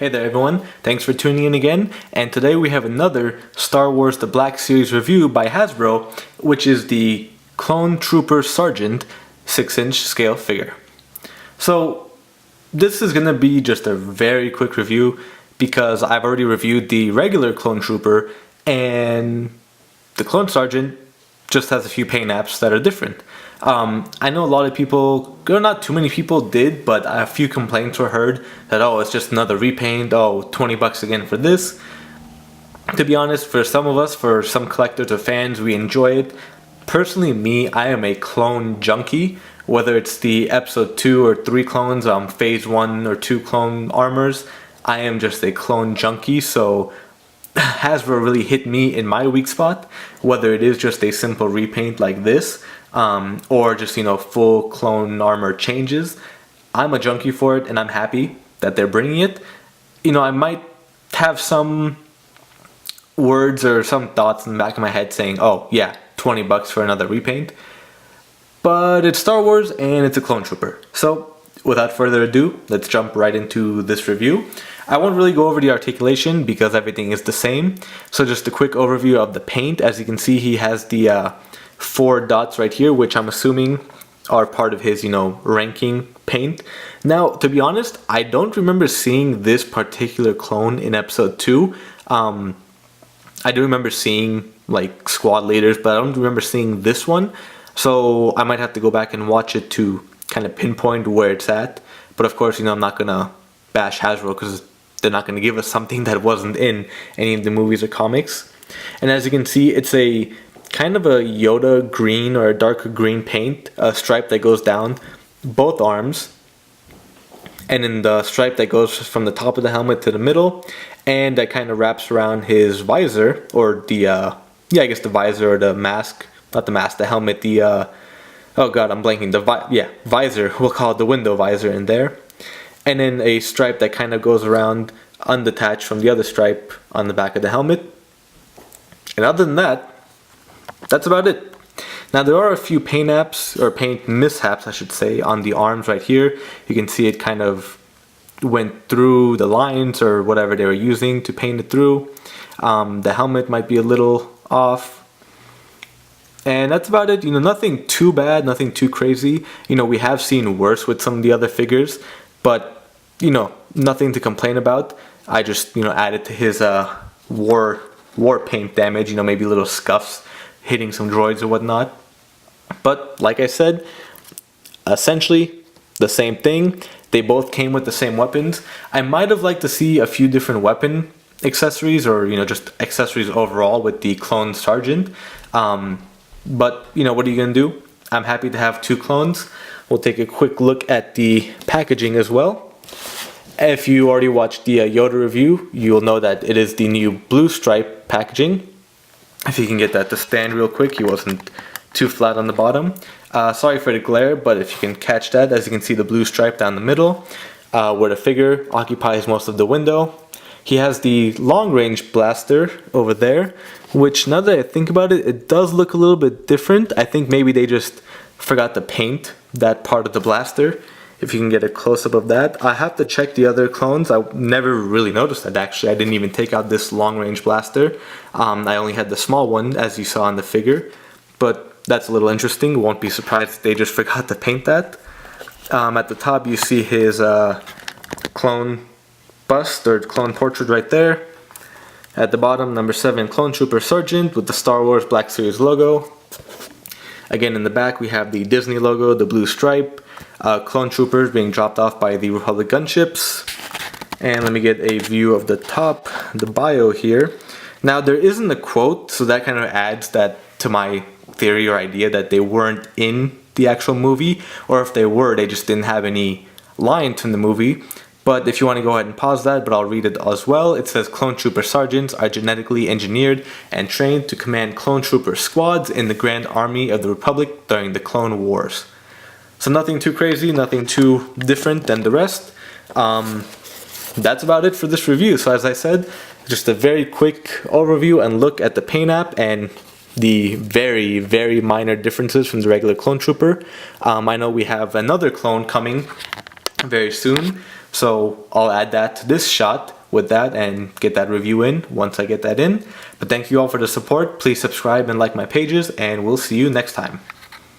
Hey there everyone, thanks for tuning in again, and today we have another Star Wars The Black Series review by Hasbro, which is the Clone Trooper Sergeant 6-inch scale figure. So this is going to be just a very quick review because I've already reviewed the regular Clone Trooper and the Clone Sergeant just has a few paint apps that are different. I know a lot of people, not too many people did, but a few complaints were heard that, oh, it's just another repaint, oh, 20 bucks again for this. To be honest, for some of us, for some collectors or fans, we enjoy it. Personally, me, I am a clone junkie, whether it's the episode 2 or 3 clones, phase 1 or 2 clone armors, I am just a clone junkie, so Hasbro really hit me in my weak spot, whether it is just a simple repaint like this, or just, full clone armor changes. I'm a junkie for it and I'm happy that they're bringing it. I might have some words or some thoughts in the back of my head saying, oh yeah, 20 bucks for another repaint. But it's Star Wars and it's a Clone Trooper. So without further ado, let's jump right into this review. I won't really go over the articulation because everything is the same. So just a quick overview of the paint. As you can see, he has the 4 dots right here, which I'm assuming are part of his, ranking paint. Now, to be honest, I don't remember seeing this particular clone in episode 2. I do remember seeing like squad leaders, but I don't remember seeing this one. So I might have to go back and watch it to kind of pinpoint where it's at. But of course, I'm not gonna bash Hasbro because they're not gonna give us something that wasn't in any of the movies or comics. And as you can see, it's a kind of a Yoda green or a darker green paint, a stripe that goes down both arms, and in the stripe that goes from the top of the helmet to the middle, and that kind of wraps around his visor, or the I guess the visor or the mask, not the mask, the helmet, the oh god, I'm blanking, the visor, we'll call it the window visor in there, and then a stripe that kind of goes around undetached from the other stripe on the back of the helmet. And other than that, that's about it. Now there are a few paint apps, or paint mishaps I should say, on the arms right here. You can see it kind of went through the lines or whatever they were using to paint it through. The helmet might be a little off. And that's about it. Nothing too bad, nothing too crazy. We have seen worse with some of the other figures, but nothing to complain about. I just added to his war paint damage, maybe little scuffs hitting some droids or whatnot. But like I said, essentially the same thing. They both came with the same weapons. I might have liked to see a few different weapon accessories, or just accessories overall with the Clone Sergeant. But what are you gonna do? I'm happy to have 2 clones. We'll take a quick look at the packaging as well. If you already watched the Yoda review, you'll know that it is the new blue stripe packaging. If you can get that to stand real quick, he wasn't too flat on the bottom. Sorry for the glare, but if you can catch that, as you can see the blue stripe down the middle, where the figure occupies most of the window. He has the long range blaster over there, which now that I think about it, it does look a little bit different. I think maybe they just forgot to paint that part of the blaster. If you can get a close-up of that. I have to check the other clones. I never really noticed that actually. I didn't even take out this long-range blaster. I only had the small one, as you saw in the figure. But that's a little interesting. Won't be surprised if they just forgot to paint that. At the top you see his clone bust, or clone portrait right there. At the bottom, number 7 Clone Trooper Sergeant with the Star Wars Black Series logo. Again, in the back we have the Disney logo, the blue stripe. Clone Troopers being dropped off by the Republic gunships. And let me get a view of the top, the bio here. Now there isn't a quote, so that kind of adds that to my theory or idea that they weren't in the actual movie, or if they were, they just didn't have any lines from the movie. But if you want to go ahead and pause that, but I'll read it as well. It says, Clone Trooper Sergeants are genetically engineered and trained to command Clone Trooper squads in the Grand Army of the Republic during the Clone Wars. So nothing too crazy, nothing too different than the rest. That's about it for this review. So as I said, just a very quick overview and look at the paint app and the very, very minor differences from the regular Clone Trooper. I know we have another clone coming very soon. So I'll add that to this shot with that and get that review in once I get that in. But thank you all for the support. Please subscribe and like my pages, and we'll see you next time.